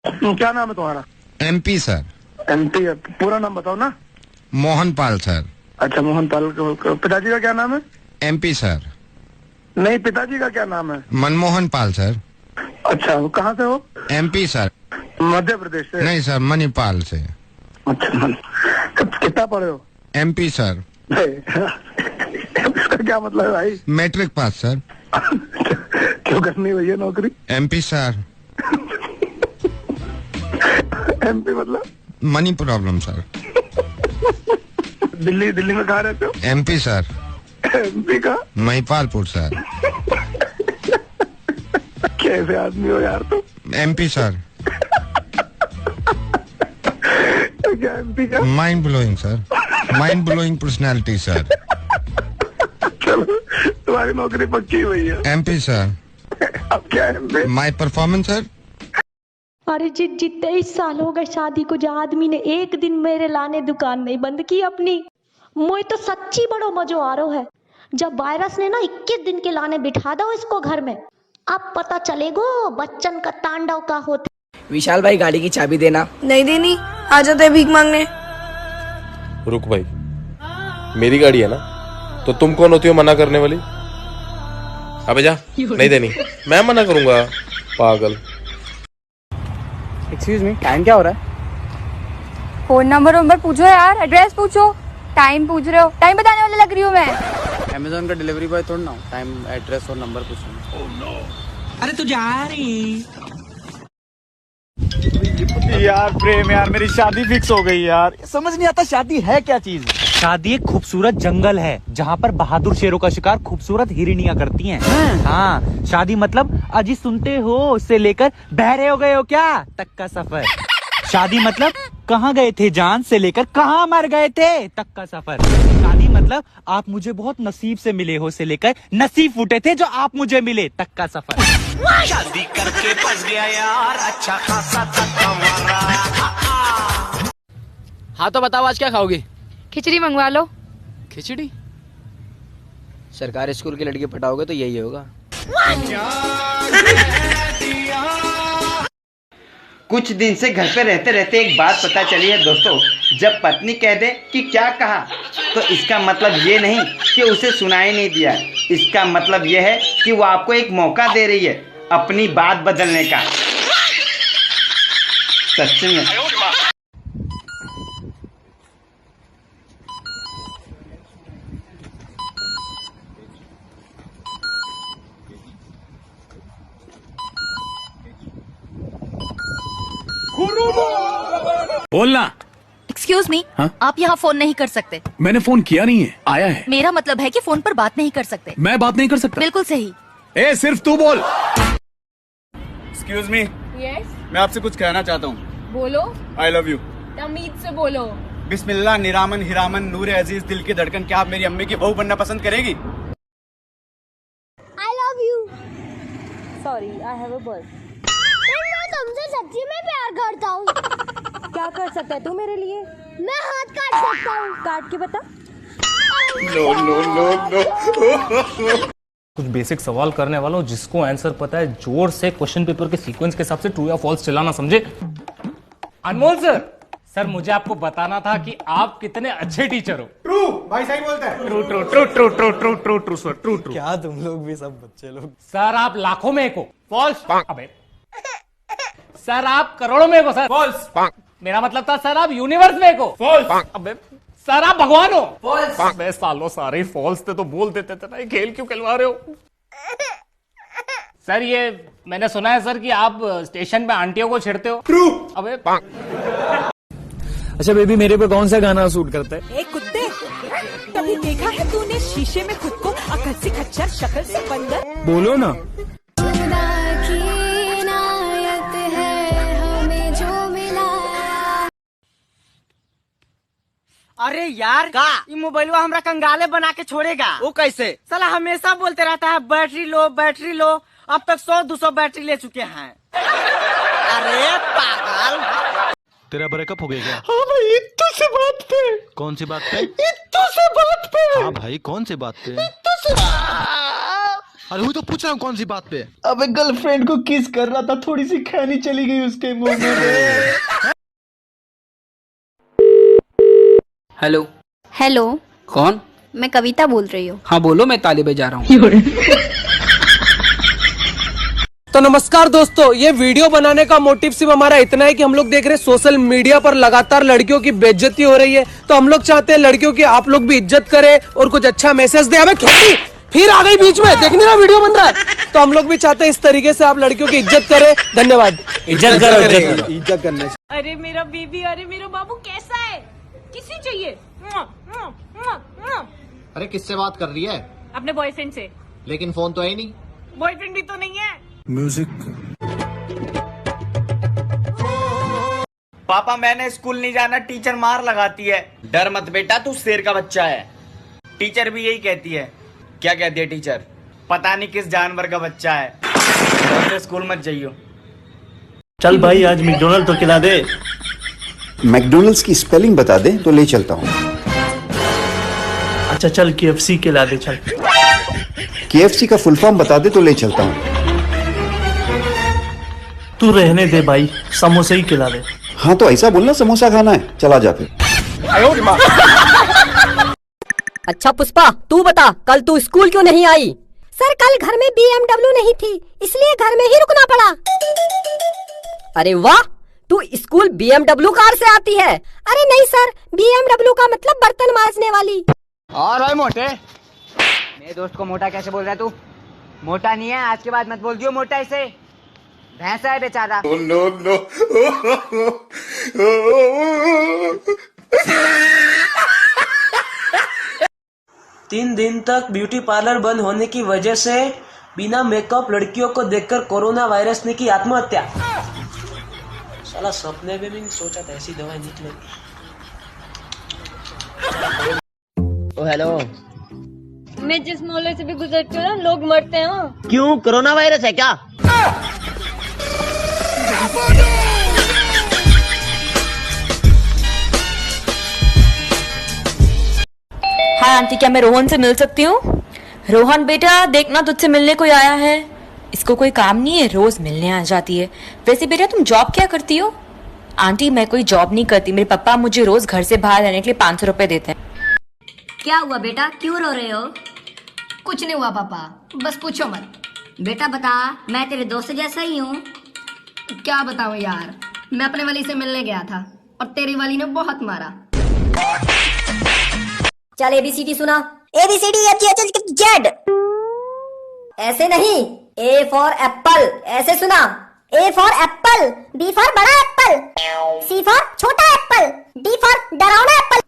क्या नाम है तुम्हारा? MP sir. MP है। पूरा नाम बताओ ना। मोहन पाल सर। अच्छा मोहन पाल। पिताजी का क्या नाम है? MP sir. नहीं, पिताजी का क्या नाम है? मनमोहन पाल सर। अच्छा, वो कहाँ से हो? MP sir. मध्य प्रदेश से? नहीं सर, मणिपाल से। अच्छा, कितना पढ़े हो? MP sir. इसका क्या मतलब है भाई? Matric pass sir. क्यों करनी भैया नौकरी? MP sir. MP मतलब? Money problem sir. दिल्ली में कहाँ रहते हो? MP sir. MP का? महिपालपुर सर। कैसे आदमी हो यार तुम? MP sir. क्या MP का? Mind blowing sir. Mind blowing personality sir. चलो तुम्हारी नौकरी पक्की हुई है। MP sir. अब क्या है MP? My performance sir. अरे जी 23 साल हो गए शादी को, जो आदमी ने एक दिन मेरे लाने दुकान नहीं बंद की अपनी। मुझे तो सच्ची बड़ो मजो आ रहा है जब वायरस ने ना 21 दिन के लाने बिठा दो इसको घर में। अब पता चलेगो बच्चन का तांडव का होता। विशाल भाई गाड़ी की चाबी देना। नहीं देनी, आ जाते हैं भीख मांगने। रुक भाई, मेरी गाड़ी है ना, तो तुम कौन होती हो मना करने वाली? अबे जा, नहीं देनी। मैं मना करूंगा? पागल। एक्सक्यूज मी, टाइम क्या हो रहा है? फोन नंबर पूछो यार, एड्रेस पूछो। टाइम पूछ रहे हो? टाइम बताने वाले लग रही हूँ मैं। अमेज़न का डिलीवरी बॉय थोड़ा ना हूं, टाइम एड्रेस और नंबर पूछूंगा। अरे तू जा रही यार प्रेम, यार मेरी शादी फिक्स हो गई यार। समझ नहीं आता शादी है क्या चीज। शादी एक खूबसूरत जंगल है जहाँ पर बहादुर शेरों का शिकार खूबसूरत हिरनियां करती हैं। हाँ, शादी मतलब अजी सुनते हो से लेकर बहरे हो गए हो क्या तक का सफर। शादी मतलब कहाँ गए थे जान से लेकर कहाँ मर गए थे तक का सफर। शादी मतलब आप मुझे बहुत नसीब से मिले हो से लेकर नसीब फूटे थे जो आप मुझे मिले तक का सफर। शादी करके फंस गया यार, अच्छा खासा धक्का मारा। हाँ तो बताओ आज क्या खाओगी? खिचड़ी मंगवा लो। खिचड़ी? सरकारी स्कूल की लड़की पटाओगे तो यही होगा। कुछ दिन से घर पे रहते रहते एक बात पता चली है दोस्तों, जब पत्नी कह दे कि क्या कहा, तो इसका मतलब ये नहीं कि उसे सुनाई नहीं दिया। इसका मतलब ये है कि वो आपको एक मौका दे रही है अपनी बात बदलने का। सच में। बोलना। एक्सक्यूज मी, हाँ? आप यहाँ फोन नहीं कर सकते। मैंने फोन किया नहीं है, आया है। मेरा मतलब है कि फोन पर बात नहीं कर सकते। मैं बात नहीं कर सकता? बिल्कुल सही। ए सिर्फ तू बोल। Excuse me. यस, मैं आपसे कुछ कहना चाहता हूँ। बोलो। आई लव यू। तमीज से बोलो। बिस्मिल्लाह निरामन हिरामन नूर अजीज दिल की धड़कन, क्या आप मेरी अम्मी की बहू बनना पसंद करेगी? आई love you. Sorry, I have a birth. मैं तुमसे सच्ची में प्यार करता हूँ। क्या कर सकता है तू मेरे लिए? मैं हाथ काट सकता हूँ। काट के बता। No no no no. कुछ बेसिक सवाल करने वाला हूँ, जिसको आंसर पता है जोर से क्वेश्चन पेपर के सीक्वेंस के हिसाब से ट्रू या फॉल्स चलाना, समझे? अनमोल सर, सर मुझे आपको बताना था कि आप कितने अच्छे टीचर हो। ट्रू भाई, सही बोलता है। True true true true true true true true sir, true true. क्या तुम लोग भी सब बच्चे लोग। सर आप लाखों में एक हो। फॉल्स। अबे सर आप करोड़ों में एक हो। Sir false. मेरा मतलब था सर आप यूनिवर्स में एक हो। फॉल्स। अबे सर आप भगवान हो। फॉल्स। अबे सालों सारे फॉल्स थे तो बोल देते थे ना, ये खेल क्यों खिलवा रहे हो? सर ये मैंने सुना है सर कि आप स्टेशन पे आंटियों को छेड़ते हो। ट्रू। अबे अच्छा बेबी, मेरे पे कौन सा गाना सूट करता है? एक कुत्ते, कभी देखा है तूने शीशे में खुद को अकल से खच्चर शक्ल से बंदर? बोलो ना। अरे यार का ये मोबाइलवा हमरा कंगाले बना के छोड़ेगा। वो कैसे? साला हमेशा बोलते रहता है बैटरी लो बैटरी लो, अब तक 100-200 बैटरी ले चुके हैं। अरे पागल। तेरा ब्रेकअप हो गया क्या? हाँ भाई, इत्तू से बात पे। कौन सी बात पे? इत्तू से बात पे। हाँ भाई, कौन सी बात पे? इत्तू से। अरे वो तो पूछ रहा हूँ कौन सी बात पे। अबे गर्लफ्रेंड को किस कर रहा था, थोड़ी सी खैनी चली गई उसके मुंह में। हेलो। हेलो, कौन? मैं कविता बोल रही हूँ। हाँ बोलो, मैं ताली बजा रहा हूँ। तो नमस्कार दोस्तों, ये वीडियो बनाने का मोटिव सिर्फ हमारा इतना है कि हम लोग देख रहे हैं सोशल मीडिया पर लगातार लड़कियों की बेइज्जती हो रही है, तो हम लोग चाहते हैं लड़कियों की आप लोग भी इज्जत करें और कुछ अच्छा मैसेज दे। हमें खेती फिर आ गई बीच में, देखने ना वीडियो बन रहा है, तो हम लोग भी चाहते हैं इस तरीके से आप लड़कियों की इज्जत करें। धन्यवाद। इज्जत करो, इज्जत करना। अरे मेरा बेबी, अरे मेरा बाबू कैसा है? किसी चाहिए? अरे किससे बात कर रही है? अपने बॉयफ्रेंड से। लेकिन फोन तो है ही नहीं। बॉयफ्रेंड भी तो नहीं है। पापा मैंने स्कूल नहीं जाना, टीचर मार लगाती है। डर मत बेटा, तू शेर का बच्चा है। टीचर भी यही कहती है। क्या कहती है टीचर? पता नहीं किस जानवर का बच्चा है, तो स्कूल मत जाइयो। चल भाई आज मैकडोनल्ड तो खिला दे। मैकडोनल्ड्स की स्पेलिंग बता दे तो ले चलता हूँ। अच्छा चल KFC खिला दे। चल KFC का फुल फॉर्म बता दे तो ले चलता हूँ। तू रहने दे भाई, समोसे ही खिला दे। हाँ तो ऐसा बोलना समोसा खाना है, चला जा फिर। अच्छा पुष्पा, तू बता कल तू स्कूल क्यों नहीं आई? सर कल घर में BMW नहीं थी, इसलिए घर में ही रुकना पड़ा। अरे वाह, तू स्कूल BMW कार से आती है? अरे नहीं सर, BMW का मतलब बर्तन मांजने वाली। और भाई मोटे, मेरे दोस्त को मोटा कैसे बोल रहा है तू? मोटा नहीं है, आज के बाद मत बोल दियो मोटा इसे। भैंसा है बेचारा। तीन दिन तक ब्यूटी पार्लर बंद होने की वजह से बिना मेकअप लड़कियों को देखकर कोरोना वायरस ने की आत्महत्या। साला सपने में भी नहीं सोचा था ऐसी दवाई निकलेगी। ओ हेलो। मैं जिस मोहल्ले से भी गुजरती हूँ ना, लोग मरते हैं। क्यों, कोरोना वायरस है क्या? हाँ आंटी, क्या मैं रोहन से मिल सकती हूँ? रोहन बेटा देखना, तुझसे मिलने कोई आया है। इसको कोई काम नहीं है, रोज मिलने आ जाती है। वैसे बेटा तुम जॉब क्या करती हो? आंटी मैं कोई जॉब नहीं करती, मेरे पापा मुझे रोज घर से बाहर रहने के लिए 500 रुपए देते हैं। क्या हुआ बेटा, क्यों रो रहे हो? कुछ नहीं हुआ पापा, बस पूछो मत। बेटा बता, मैं तेरे दोस्त जैसा ही हूँ। क्या बताऊँ यार, मैं अपने वाली से मिलने गया था और तेरी वाली ने बहुत मारा। चल ABCD सुना। ABCD FGHIJ। ऐसे नहीं, A फॉर एप्पल, ऐसे सुना। A for Apple, B for बड़ा एप्पल, C फॉर छोटा एप्पल, D फॉर डरावना एप्पल।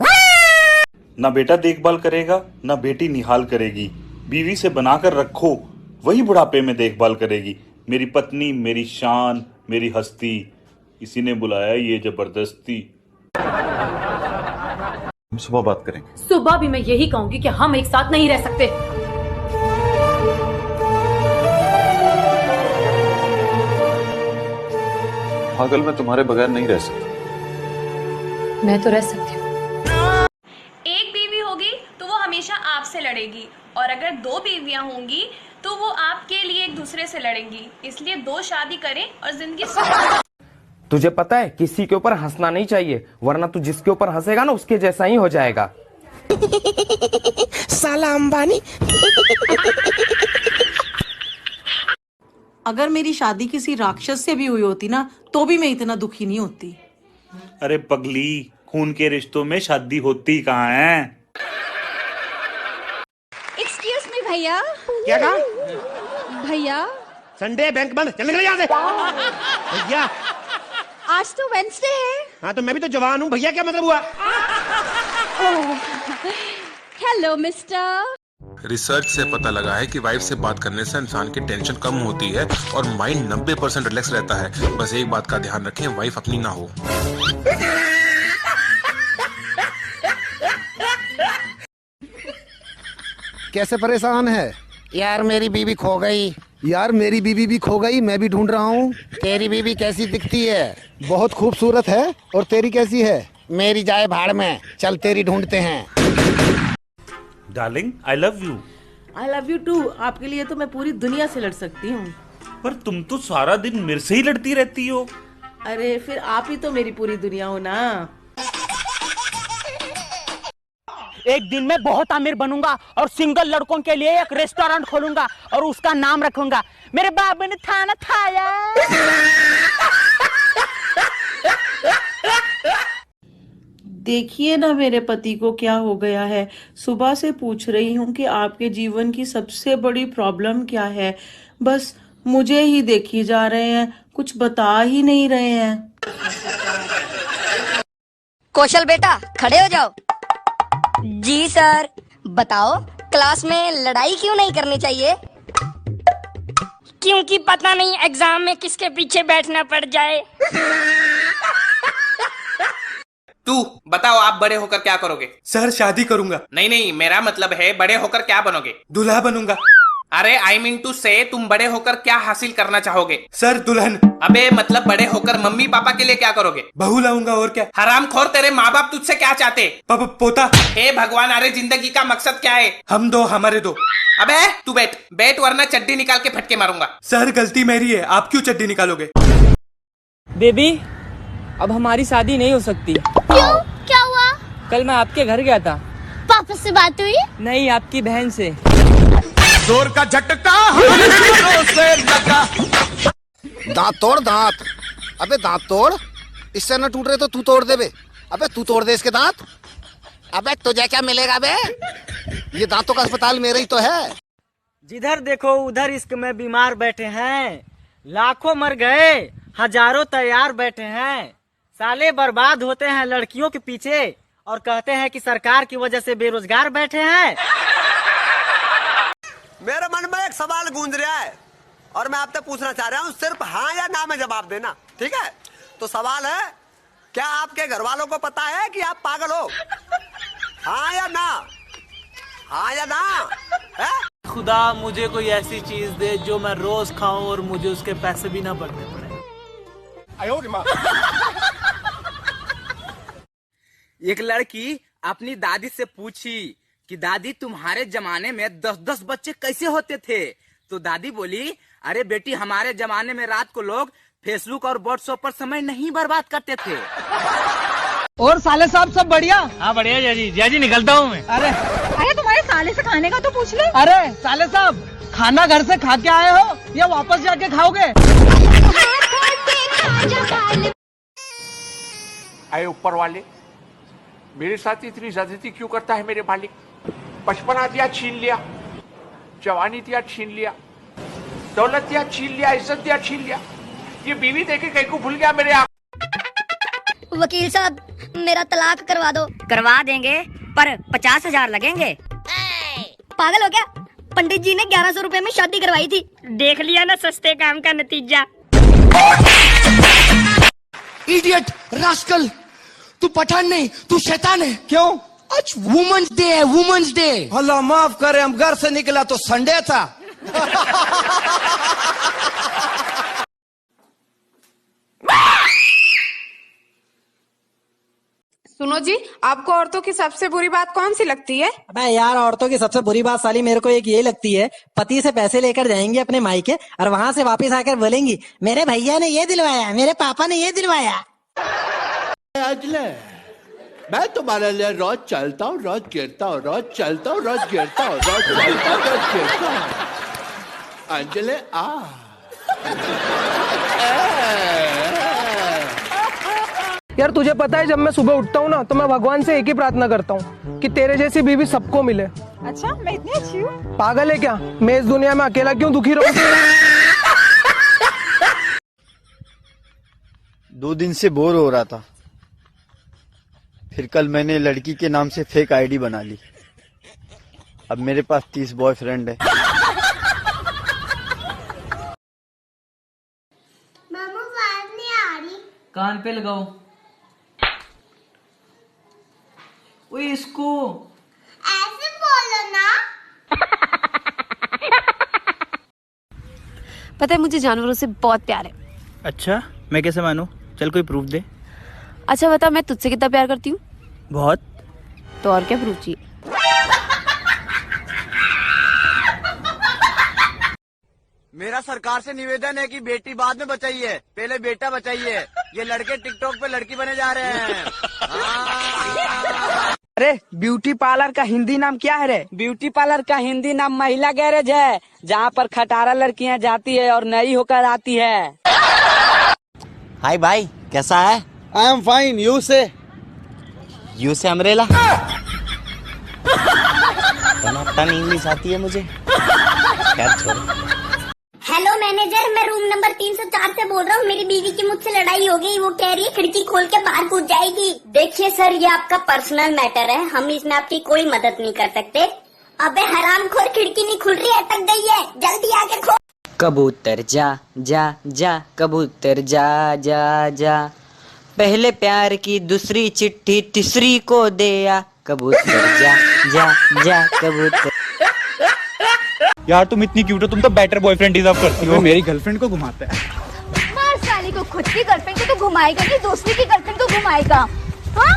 ना बेटा देखभाल करेगा, ना बेटी निहाल करेगी। बीवी से बनाकर रखो, वही बुढ़ापे में देखभाल करेगी। मेरी पत्नी, मेरी शान, मेरी हस्ती, इसी ने बुलाया ये जबरदस्ती। हम सुबह बात करेंगे। सुबह भी मैं यही कहूंगी कि हम एक साथ नहीं रह सकते। पागल, मैं तुम्हारे बगैर नहीं रह सकता। मैं तो रह सकती हूँ। एक बीवी होगी तो वो हमेशा आपसे लड़ेगी, और अगर 2 बीवियां होंगी तो वो आपके लिए एक दूसरे से लड़ेंगी। इसलिए 2 शादी करें और जिंदगी तुझे पता है किसी के ऊपर हंसना नहीं चाहिए, वरना तू जिसके ऊपर हंसेगा ना उसके जैसा ही हो जाएगा। साला अंबानी। अगर मेरी शादी किसी राक्षस से भी हुई होती ना, तो भी मैं इतना दुखी नहीं होती। अरे पगली, खून के रिश्तों में शादी होती कहाँ है? एक्सक्यूज मी भैया। क्या कहा? भैया संडे बैंक बंद, चल निकल यहाँ से। भैया आज तो वेंसडे है। हाँ तो मैं भी तो जवान हूँ, भैया क्या मतलब हुआ? Hello mister. रिसर्च से पता लगा है कि वाइफ से बात करने से इंसान की टेंशन कम होती है और माइंड 90% रिलैक्स रहता है। बस एक बात का ध्यान रखें, वाइफ अपनी ना हो। कैसे परेशान है? यार मेरी बीवी खो गई। यार मेरी बीवी भी खो गई, मैं भी ढूंढ रहा हूँ। तेरी बीवी कैसी दिखती है? बहुत खूबसूरत है। और तेरी कैसी है? मेरी जाए भाड़ में, चल तेरी ढूंढते हैं। Darling, I love you. I love you too. आपके लिए तो मैं पूरी दुनिया से लड़ सकती हूँ। पर तुम तो सारा दिन मेरे से ही लड़ती रहती हो। अरे फिर आप ही तो मेरी पूरी दुनिया हो ना। एक दिन मैं बहुत अमीर बनूंगा और सिंगल लड़कों के लिए एक रेस्टोरेंट खोलूंगा और उसका नाम रखूंगा मेरे बाबू ने खाना खाया। देखिए ना मेरे पति को क्या हो गया है। सुबह से पूछ रही हूँ कि आपके जीवन की सबसे बड़ी प्रॉब्लम क्या है, बस मुझे ही देखी जा रहे हैं, कुछ बता ही नहीं रहे हैं। कौशल बेटा खड़े हो जाओ। जी सर। बताओ क्लास में लड़ाई क्यों नहीं करनी चाहिए? क्योंकि पता नहीं एग्जाम में किसके पीछे बैठना पड़ जाए। तू बताओ, आप बड़े होकर क्या करोगे? सर शादी करूंगा। नहीं, मेरा मतलब है बड़े होकर क्या बनोगे? दूल्हा बनूंगा। अरे आई मीन टू से तुम बड़े होकर क्या हासिल करना चाहोगे? सर दुल्हन। अबे मतलब बड़े होकर मम्मी पापा के लिए क्या करोगे? बहू लाऊंगा और क्या। हरामखोर, तेरे माँ बाप तुझसे क्या चाहते? पोता। हे भगवान, अरे जिंदगी का मकसद क्या है? हम दो, हमारे दो। अबे तू बैठ वरना चड्डी निकाल के फटके मारूंगा। सर गलती मेरी है, आप क्यों चड्डी निकालोगे? बेबी अब हमारी शादी नहीं हो सकती। क्यों? क्या हुआ? कल मैं आपके घर गया था। पापा से बात हुई? नहीं, आपकी बहन से। जोर का झटका दांत तोड़ दांत। अबे दांत तोड़, इससे न टूट रहे तो तू तोड़ दे बे। अबे तू तोड़ दे इसके दांत। अबे तुझे क्या मिलेगा बे? ये दांतों का अस्पताल मेरा ही तो है। जिधर देखो उधर इश्क में बीमार बैठे हैं। लाखों मर गए, हजारों तैयार बैठे हैं। साले बर्बाद होते हैं लड़कियों के पीछे और कहते हैं कि सरकार की वजह से बेरोजगार बैठे हैं। मेरे मन में एक सवाल गूंज रहा है और मैं आपसे पूछना चाह रहा हूँ, सिर्फ हाँ या ना में जवाब देना, ठीक है? तो सवाल है, क्या आपके घर वालों को पता है कि आप पागल हो? हाँ या ना? हाँ या ना? है? खुदा मुझे कोई ऐसी चीज दे जो मैं रोज खाऊं और मुझे उसके पैसे भी ना भरने पड़े। एक लड़की अपनी दादी से पूछी कि दादी तुम्हारे जमाने में 10-10 बच्चे कैसे होते थे? तो दादी बोली, अरे बेटी हमारे जमाने में रात को लोग फेसबुक और व्हाट्सएप पर समय नहीं बर्बाद करते थे। और साले साहब सब बढ़िया? हाँ बढ़िया जाजी। जाजी निकलता हूँ मैं। अरे तुम्हारे साले से खाने का तो पूछ लो। अरे साले साहब, खाना घर से खा के आए हो या वापस जाके खाओगे? आए ऊपर वाले, मेरे साथ इतनी ज्यादती क्यों करता है मेरे मालिक? बचपना दिया छीन लिया, जवानी दिया छीन लिया, दौलत दिया छीन लिया, इज्जत दिया छीन लिया, ये बीवी देके कहीं को भूल गया मेरे। वकील साहब मेरा तलाक करवा दो। करवा देंगे पर 50,000 लगेंगे। पागल हो क्या? पंडित जी ने 1100 रुपए में शादी करवाई थी। देख लिया ना सस्ते काम का नतीजा। इडियट, रास्कल, तू पठान नहीं, तू शैतान है। क्यों? आज वुमेन्स डे है, वुमेन्स डे। अल्लाह माफ करे, हम घर से निकला तो संडे था। सुनो जी, आपको औरतों की सबसे बुरी बात कौन सी लगती है? अबे यार, औरतों की सबसे बुरी बात साली मेरे को एक ये लगती है, पति से पैसे लेकर जाएंगी अपने मायके और वहाँ से वापस आकर बोलेंगी, मेरे भैया ने ये दिलवाया, मेरे पापा ने ये दिलवाया। मैं तुम्हारे लिए रोज चलता हूँ, रोज गिरता हूँ, रोज चलता हूँ, रोज गिरता हूँ, रोज चलता हूँ, रोज गिरता हूँ। अंजलि आ। यार तुझे पता है, जब मैं सुबह उठता हूँ ना तो मैं भगवान से एक ही प्रार्थना करता हूँ कि तेरे जैसी बीवी सबको मिले। अच्छा, मैं इतनी अच्छी हूँ? पागल है क्या? मैं इस दुनिया में अकेला क्यों दुखी रहूं? 2 दिन से बोर हो रहा था, फिर कल मैंने लड़की के नाम से फेक आईडी बना ली। अब मेरे पास 30 बॉयफ्रेंड है। मामू आवाज नहीं आ रही। कान पे लगाओ। ओए इसको ऐसे बोलो ना। पता है मुझे जानवरों से बहुत प्यार है। अच्छा, मैं कैसे मानूं? चल कोई प्रूफ दे। अच्छा बता, मैं तुझसे कितना प्यार करती हूँ? बहुत। तो और क्या प्रूफ चाहिए? मेरा सरकार से निवेदन है कि बेटी बाद में बचाइए, पहले बेटा बचाइए। ये लड़के टिकटॉक पे लड़की बने जा रहे हैं। अरे ब्यूटी पार्लर का हिंदी नाम क्या है रे? ब्यूटी पार्लर का हिंदी नाम महिला गैरेज है, जहाँ पर खटारा लड़कियाँ जाती है और नई होकर आती है। हाय भाई, कैसा है? आई एम फाइन, यू से? यू से अमरेला। टन इंग्लिश आती है मुझे। खैर छोड़ो। हेलो मैनेजर, मैं रूम नंबर 304 से बोल रहा हूँ। मेरी बीवी की मुझसे लड़ाई हो गई, वो कह रही है खिड़की खोल के बाहर कूद जाएगी। देखिए सर, ये आपका पर्सनल मैटर है, हम इसमें आपकी कोई मदद नहीं कर सकते। अबे हरामखोर, खिड़की नहीं खुल रही, अटक गई है, जल्दी आके खोल। कबूतर जा जा जा, कबूतर जा जा जा, पहले प्यार की दूसरी चिट्ठी तीसरी को दे आ। कबूतर जा जा जा, कबूतर। यार तुम इतनी क्यूट हो, तुम तो बेटर बॉयफ्रेंड डिजर्व करती हो। मेरी गर्लफ्रेंड को घुमाता है। मार साली को, खुद की गर्लफ्रेंड को तो घुमाएगा नहीं, दूसरी की गर्लफ्रेंड को घुमाएगा। हाँ?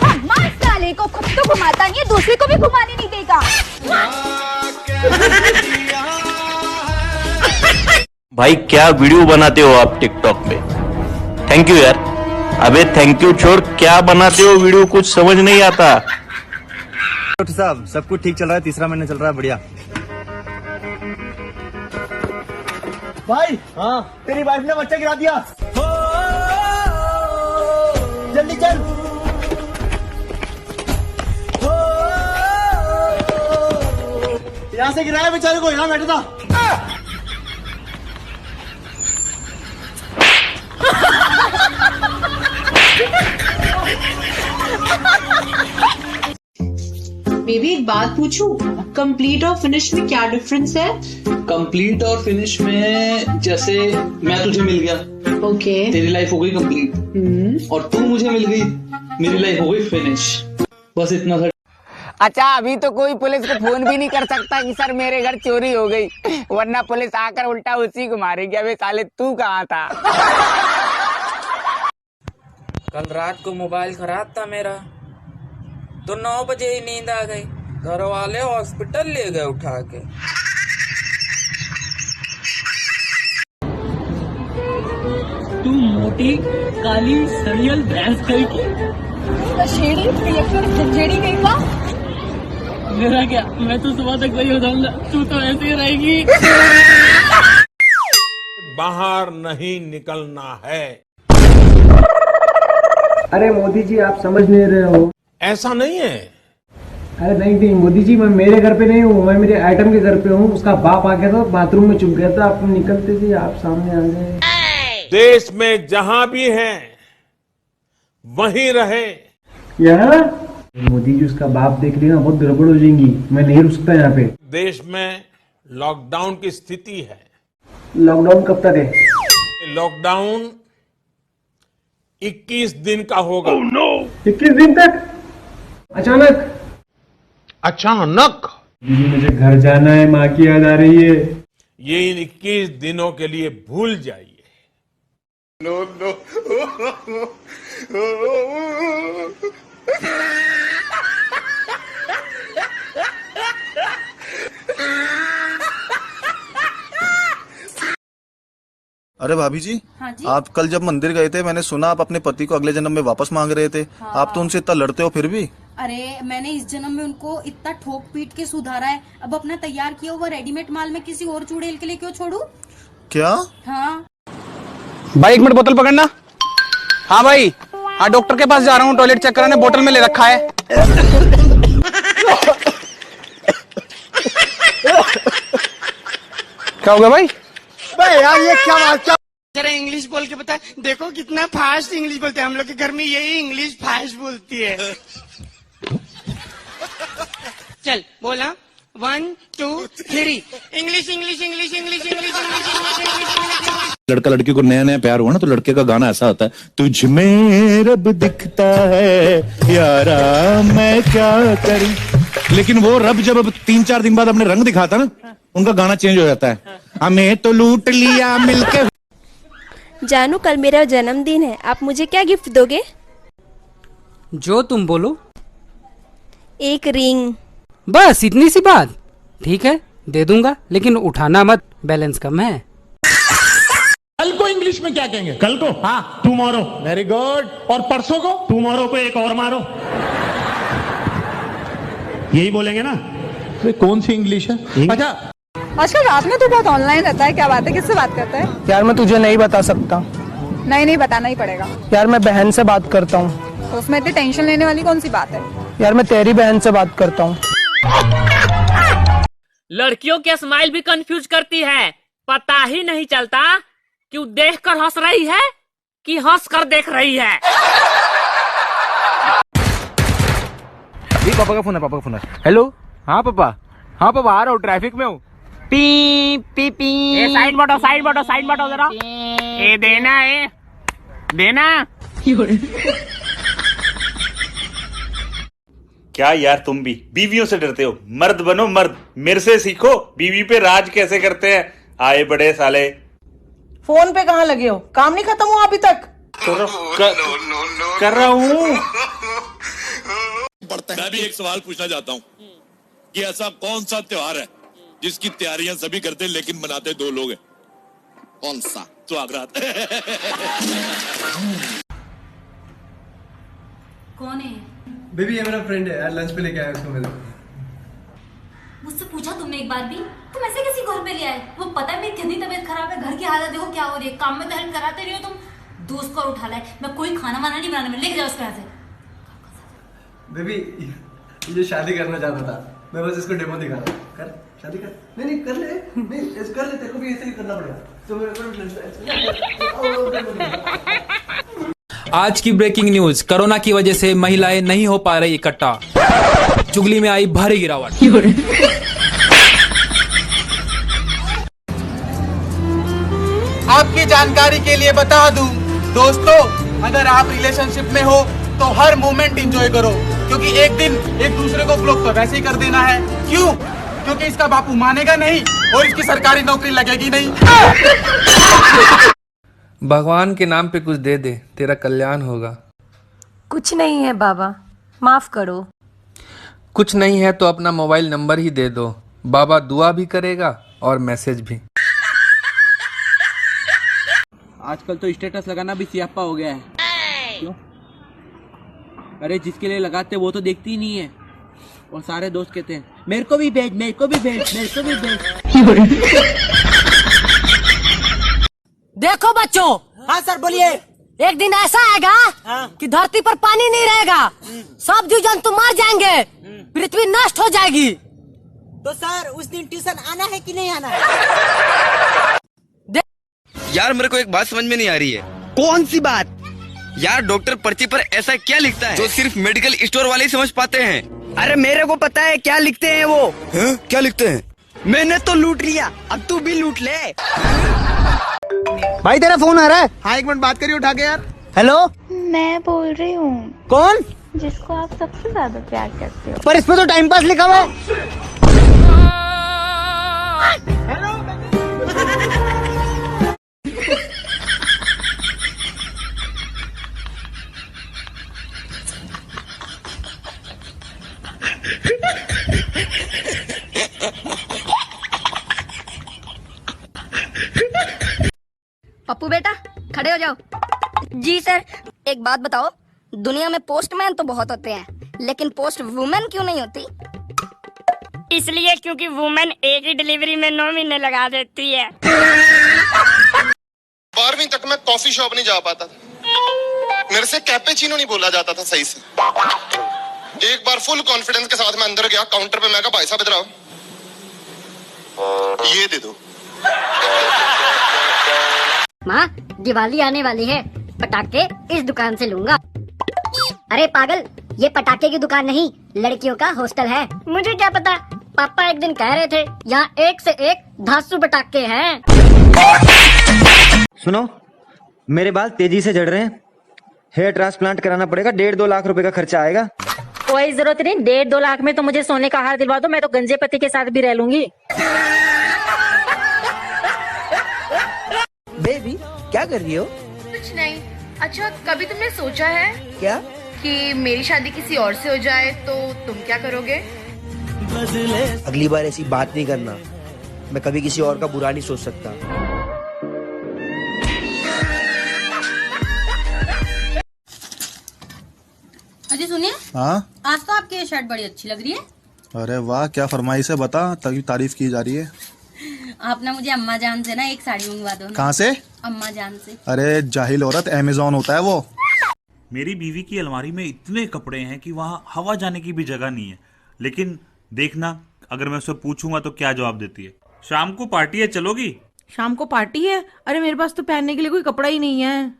हाँ, मार साले को, खुद तो घुमाता नहीं है, दूसरी को भी घुमाने नहीं देगा। भाई क्या वीडियो बनाते हो आप टिकटॉक पे? थैंक यू यार। अबे थैंक यू छोड़, क्या बनाते हो वीडियो, कुछ समझ नहीं आता। साहब सब कुछ ठीक चल रहा है, तीसरा महीना चल रहा है, बढ़िया। भाई हाँ, तेरी वाइफ ने बच्चा गिरा दिया। जल्दी चल। यहाँ से गिराया बेचारे को, यहाँ बैठा था। बेबी एक बात पूछूं, कंप्लीट और फिनिश में क्या डिफरेंस है? कंप्लीट और फिनिश में जैसे मैं तुझे मिल गया, ओके, तेरी लाइफ हो गई कंप्लीट, और तू मुझे मिल गई, मेरी लाइफ हो गई फिनिश। बस इतना सा। अच्छा, अभी तो कोई पुलिस को फोन भी नहीं कर सकता कि सर मेरे घर चोरी हो गई, वरना पुलिस आकर उल्टा उसी को मारेगी। अबे साले तू कहाँ था? कल रात को मोबाइल खराब था मेरा, तो 9 बजे ही नींद आ गई। घर वाले हॉस्पिटल ले गए उठा के। तू मोटी काली सड़ियल भैंस कहीं की झंझेड़ी का। मेरा क्या, मैं तो सुबह तक वही हो जाऊंगा, तू तो ऐसे ही रहेगी। बाहर नहीं निकलना है। अरे मोदी जी आप समझ नहीं रहे हो। ऐसा नहीं है। अरे नहीं मोदी जी, मैं मेरे घर पे नहीं हूँ, मैं मेरे आइटम के घर पे हूँ। उसका बाप आ गया था, बाथरूम में चुप गया था, आप निकलते थे, आप सामने आ गए। देश में जहां भी है वहीं रहे। यहाँ मोदी जी उसका बाप देख लिया ना, बहुत गड़बड़ हो जाएंगी, मैं नहीं रुक सकता यहाँ पे। देश में लॉकडाउन की स्थिति है। लॉकडाउन कब तक है? लॉकडाउन 21 दिन का होगा। 21 दिन तक? अचानक? दीदी मुझे घर जाना है, माँ की याद आ रही है। ये इन 21 दिनों के लिए भूल जाइए। No no. अरे भाभी जी, हाँ जी? आप कल जब मंदिर गए थे, मैंने सुना आप अपने पति को अगले जन्म में वापस मांग रहे थे। हाँ। आप तो उनसे इतना लड़ते हो फिर भी। अरे मैंने इस जन्म में उनको इतना ठोक पीट के सुधारा है, अब अपना तैयार किया हुआ रेडीमेड माल में किसी और चुड़ैल के लिए क्यों छोड़ू? क्या? हाँ भाई 1 मिनट, बोतल पकड़ना। हाँ भाई, हाँ डॉक्टर के पास जा रहा हूँ, टॉयलेट चेक कराने, बोतल में ले रखा है। क्या हो गया भाई? यार ये क्या बात? जरा इंग्लिश बोल के बता। देखो कितना फास्ट इंग्लिश बोलते हैं, हम लोग के घर में यही इंग्लिश फास्ट बोलती है। चल बोला, 1 2 3। English English English English English English. लड़का लड़की को नया नया प्यार हुआ ना, तो लड़के का गाना ऐसा होता है, तुझ में रब दिखता है यारा मैं क्या करूं। लेकिन वो रब जब अब 3-4 दिन बाद अपने रंग दिखाता ना, उनका गाना चेंज हो जाता है। हमें तो लूट लिया मिलके। जानू, कल मेरा जन्मदिन है, आप मुझे क्या गिफ्ट दोगे? जो तुम बोलो। एक रिंग। बस इतनी सी बात? ठीक है, दे दूंगा, लेकिन उठाना मत, बैलेंस कम है। कल को इंग्लिश में क्या कहेंगे? कल को हाँ टुमारो। Very good. और परसों को? टुमारो को एक और मारो, यही बोलेंगे ना। तो कौन सी इंग्लिश है? अच्छा, आजकल रात में तो बहुत ऑनलाइन रहता है, क्या बात है, किससे बात करता है? यार मैं तुझे नहीं बता सकता। नहीं बताना ही पड़ेगा। यार मैं बहन से बात करता हूँ। तो उसमें इतनी टेंशन लेने वाली कौन सी बात है? यार मैं तेरी बहन से बात करता हूँ। लड़कियों की स्माइल भी कंफ्यूज करती है, पता ही नहीं चलता कि वो देख कर हंस रही है कि हंस कर देख रही है। पापा का फोन है, पापा का फोन है। हेलो, हाँ पापा, हाँ पापा आ रहा हूँ, ट्रैफिक में हूँ। पी पी पी। साइड बटो, साइड बटो, साइड बटो जरा। ए देना है, देना। क्या यार तुम भी बीवियों से डरते हो? मर्द बनो मर्द, मेरे से सीखो बीवी पे राज कैसे करते हैं। आए बड़े साले। फोन पे कहाँ लगे हो? काम नहीं खत्म हुआ अभी तक? कर रहा हूँ। मैं भी एक सवाल पूछना चाहता हूँ कि ऐसा कौन सा त्योहार है जिसकी तैयारियां सभी करते हैं लेकिन मनाते दो लोग हैं? कौन सा? स्वागत। कौन है? बेबी ये मेरा फ्रेंड है यार, लंच पे लेके आया उसको मैंने। मुझसे पूछा तुमने एक बार भी? तुम ऐसे किसी घर पे ले आए? वो पता है मेरी कितनी तबीयत खराब है, घर की हालत देखो क्या हो रही है, काम में तो हेल्प कराते रही हो तुम। दोस्त को उठा लाए, मैं कोई खाना वाना नहीं बनाने में, लेके जाओ उसके यहाँ से। बेबी ये शादी करना चाहता था, मैं बस इसको डेमो दिखा रहा हूँ। कर शादी कर। नहीं कर ले, नहीं ऐसे कर ले, तेरे को भी ऐसे ही करना पड़ेगा। तो मेरे को आज की ब्रेकिंग न्यूज, कोरोना की वजह से महिलाएं नहीं हो पा रही इकट्ठा, चुगली में आई भारी गिरावट। आपकी जानकारी के लिए बता दूं दोस्तों, अगर आप रिलेशनशिप में हो तो हर मोमेंट एंजॉय करो, क्योंकि एक दिन एक दूसरे को ब्लॉक तो वैसे ही कर देना है। क्यों? क्योंकि इसका बापू मानेगा नहीं और इसकी सरकारी नौकरी लगेगी नहीं। भगवान के नाम पे कुछ दे दे, तेरा कल्याण होगा। कुछ नहीं है बाबा, माफ करो। कुछ नहीं है तो अपना मोबाइल नंबर ही दे दो, बाबा दुआ भी करेगा और मैसेज भी। आजकल तो स्टेटस लगाना भी सियापा हो गया है। क्यों? अरे जिसके लिए लगाते वो तो देखती ही नहीं है, और सारे दोस्त कहते हैं मेरे को भी भेज, मेरे को भी भेज, मेरे को भी भेज। देखो बच्चों। हाँ सर बोलिए। एक दिन ऐसा आएगा कि धरती पर पानी नहीं रहेगा, सब जीव जंतु मर जाएंगे, पृथ्वी नष्ट हो जाएगी। तो सर उस दिन ट्यूशन आना है कि नहीं आना है? यार मेरे को एक बात समझ में नहीं आ रही है। कौन सी बात? यार डॉक्टर पर्ची पर ऐसा क्या लिखता है जो सिर्फ मेडिकल स्टोर वाले ही समझ पाते हैं? अरे मेरे को पता है क्या लिखते हैं वो। है? क्या लिखते हैं? मैंने तो लूट लिया, अब तू भी लूट ले। भाई तेरा फोन आ रहा है। हाँ 1 मिनट बात करिए, उठा के यार। हेलो, मैं बोल रही हूँ। कौन? जिसको आप सबसे ज्यादा प्यार करते हो। पर इसमें तो टाइम पास लिखा हुआ है। पप्पू बेटा खड़े हो जाओ। जी सर। एक बात बताओ, दुनिया में पोस्टमैन तो बहुत होते हैं, लेकिन पोस्ट वुमेन क्यों नहीं होती? इसलिए क्योंकि वुमेन एक ही डिलीवरी में 9 महीने लगा देती है। 12वीं तक मैं कॉफी शॉप नहीं जा पाता था, मेरे से कैपेचिनो नहीं बोला जाता था सही से। एक बार फुल कॉन्फिडेंस के साथ मैं अंदर गया, काउंटर पे मैं कहा भाई साहब इधर आओ, ये दे दो। माँ दिवाली आने वाली है, पटाखे इस दुकान से लूंगा। अरे पागल, ये पटाखे की दुकान नहीं, लड़कियों का हॉस्टल है। मुझे क्या पता, पापा एक दिन कह रहे थे यहाँ एक से एक धांसू पटाखे हैं। सुनो, मेरे बाल तेजी से झड़ रहे हैं, हेयर ट्रांसप्लांट कराना पड़ेगा, 1.5-2 लाख रुपए का खर्चा आएगा। कोई जरूरत नहीं, 1.5-2 लाख में तो मुझे सोने का हार दिलवा दो, मैं तो गंजे पति के साथ भी रह लूंगी। बेबी क्या कर रही हो? कुछ नहीं। अच्छा कभी तुमने सोचा है क्या कि मेरी शादी किसी और से हो जाए तो तुम क्या करोगे? अगली बार ऐसी बात नहीं करना। मैं कभी किसी और का बुरा नहीं सोच सकता। अजी सुनिए, हाँ, आज तो आपकी ये शर्ट बड़ी अच्छी लग रही है। अरे वाह, क्या फरमाइश है, बता, तभी तारीफ की जा रही है। आप ना मुझे अम्मा जान से ना एक साड़ी मंगवा दो ना। कहाँ से? अम्मा जान से। अरे जाहिल औरत, अमेज़न होता है वो। मेरी बीवी की अलमारी में इतने कपड़े हैं कि वहाँ हवा जाने की भी जगह नहीं है। लेकिन देखना, अगर मैं उससे पूछूंगा तो क्या जवाब देती है। शाम को पार्टी है, चलोगी? शाम को पार्टी है? अरे मेरे पास तो पहनने के लिए कोई कपड़ा ही नहीं है।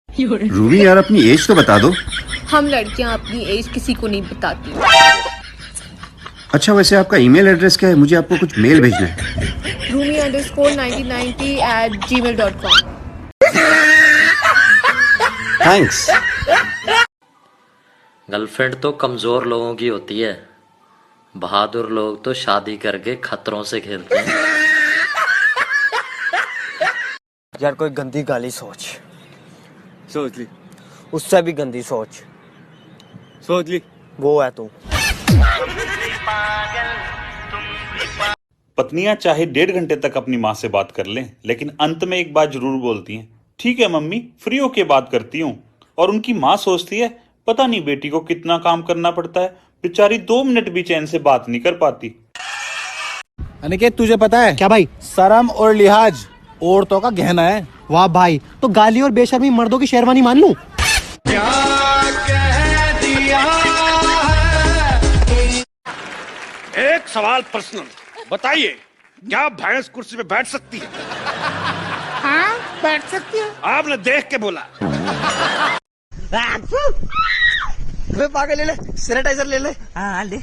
रूबी यार, अपनी एज तो बता दो। हम लड़कियां अपनी एज किसी को नहीं बताती। अच्छा, वैसे आपका ईमेल एड्रेस क्या है? मुझे आपको कुछ मेल भेजना है। rumi_1990@gmail.com। थैंक्स। गर्लफ्रेंड तो कमजोर लोगों की होती है, बहादुर लोग तो शादी करके खतरों से खेलते हैं। यार कोई गंदी गाली सोच ली, उससे भी गंदी सोच ली, वो है तू। पत्नियां चाहे 1.5 घंटे तक अपनी माँ से बात कर लें, लेकिन अंत में एक बात जरूर बोलती हैं, ठीक है मम्मी, फ्री होके बात करती हूँ। और उनकी माँ सोचती है, पता नहीं बेटी को कितना काम करना पड़ता है, बेचारी 2 मिनट भी चैन से बात नहीं कर पाती। अनिकेत, तुझे पता है क्या भाई? शर्म और लिहाज औरतों का गहना है। वाह भाई, तो गाली और बेशर्मी मर्दों की शेरवानी मान लूं? एक सवाल पर्सनल, बताइए, क्या भैंस कुर्सी पे बैठ सकती है? हाँ, बैठ सकती है। आपने देख के बोला। पागल, ले ले सैनिटाइजर, ले ले। हाँ ले।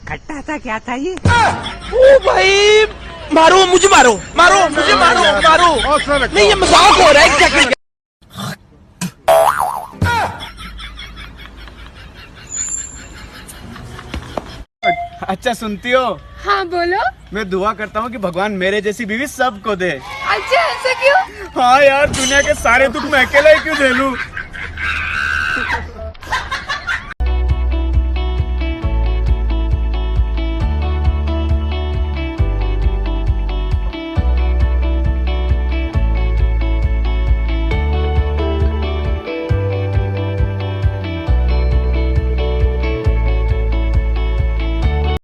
खट्टा था, क्या था ये? ओ भाई, मारो मुझे, मारो मुझे, मारो। नहीं, ये मजाक हो रहा है क्या? अच्छा सुनती हो? हाँ बोलो। मैं दुआ करता हूँ कि भगवान मेरे जैसी बीवी सबको दे। अच्छा, ऐसा क्यों? हाँ यार, दुनिया के सारे दुख मैं अकेला ही क्यों झेलूं?